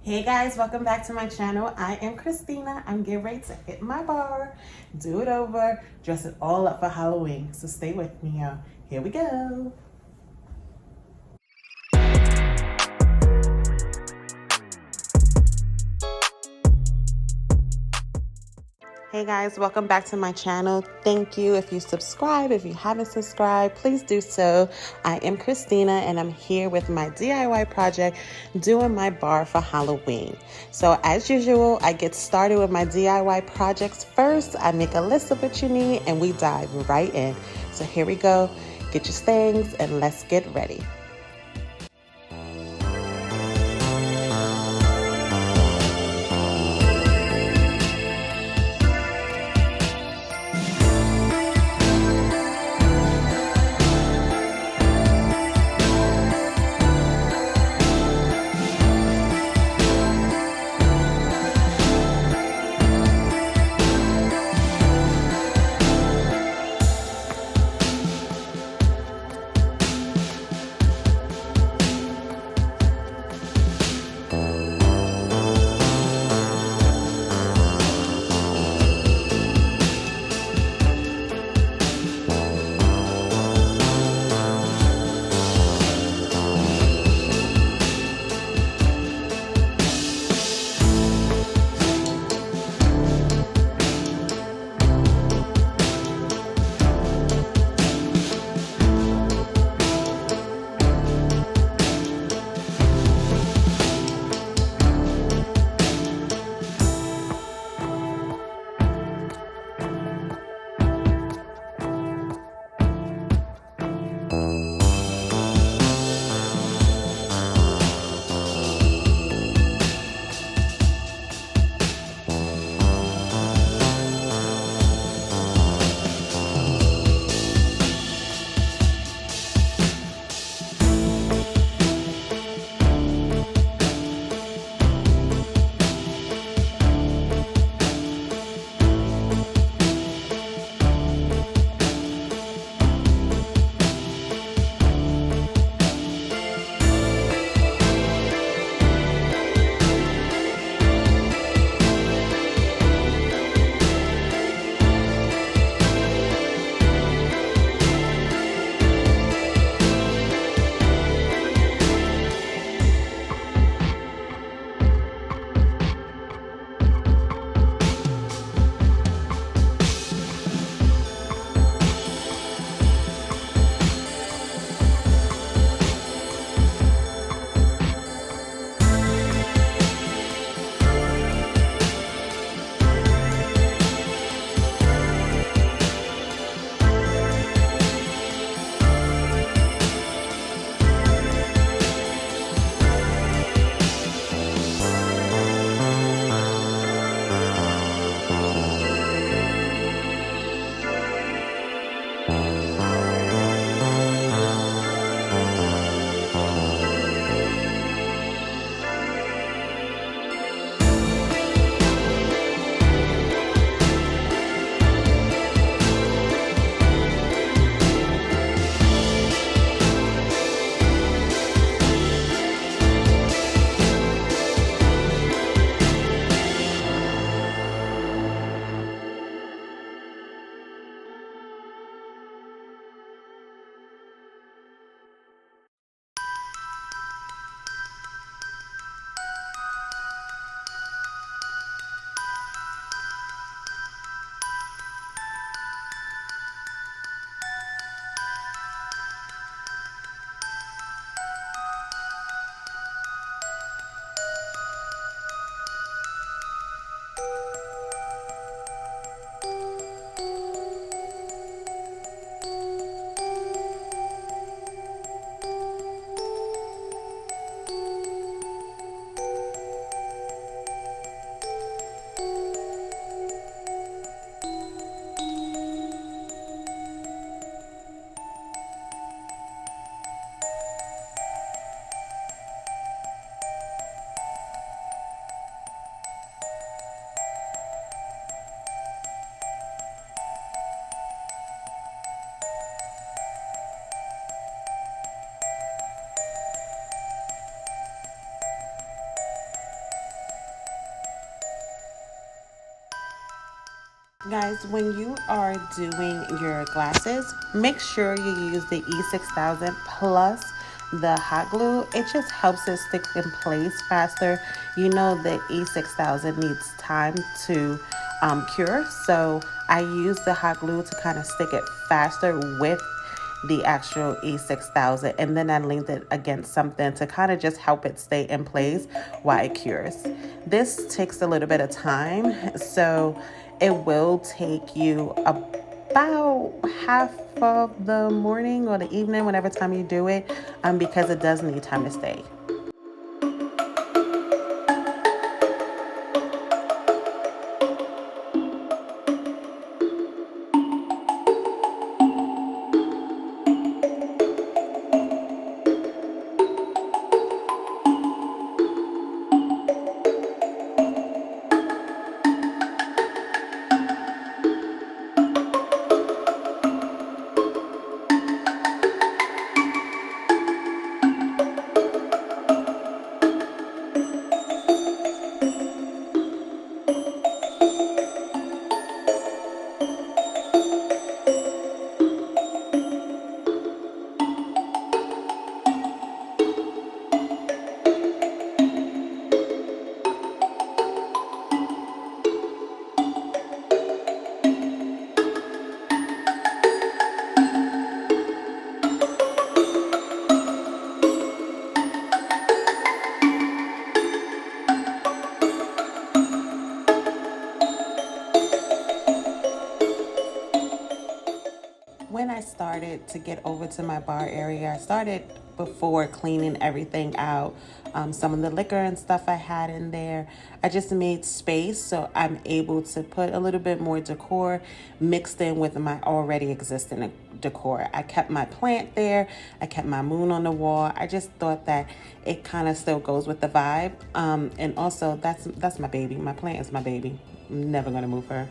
Hey guys, welcome back to my channel. I am Christina. I'm getting ready to hit my bar, do it over, dress it all up for Halloween. So stay with me, y'all. Here we go. Hey guys, welcome back to my channel. Thank you. If you subscribe, if you haven't subscribed, please do so. I am Christina and I'm here with my DIY project, doing my bar for Halloween. So as usual, I get started with my DIY projects first. I make a list of what you need and we dive right in. So here we go. Get your stains and let's get ready. Guys, when you are doing your glasses, make sure you use the E6000 plus the hot glue. It just helps it stick in place faster. You know the E6000 needs time to cure, so I use the hot glue to kind of stick it faster with the actual E6000, and then I leaned it against something to kind of just help it stay in place while it cures. This takes a little bit of time, so it will take you about half of the morning or the evening, whenever time you do it, because it does need time to stay. When I started to get over to my bar area, I started before cleaning everything out. Some of the liquor and stuff I had in there, I just made space so I'm able to put a little bit more decor mixed in with my already existing decor. I kept my plant there. I kept my moon on the wall. I just thought that it kind of still goes with the vibe. And also, that's my baby. My plant is my baby. I'm never gonna move her.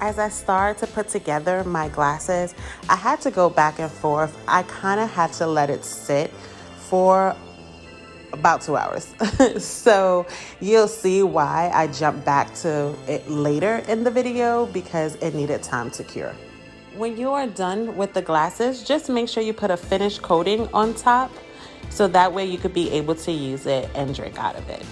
As I started to put together my glasses, I had to go back and forth. I kind of had to let it sit for about 2 hours. So you'll see why I jumped back to it later in the video, because it needed time to cure. When you are done with the glasses, just make sure you put a finished coating on top, so that way you could be able to use it and drink out of it.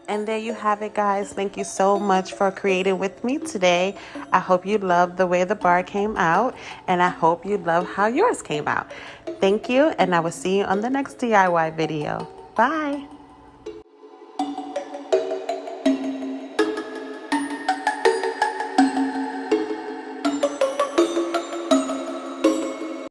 And there you have it, guys. Thank you so much for creating with me today. I hope you love the way the bar came out, and I hope you love how yours came out. Thank you, and I will see you on the next DIY video. Bye.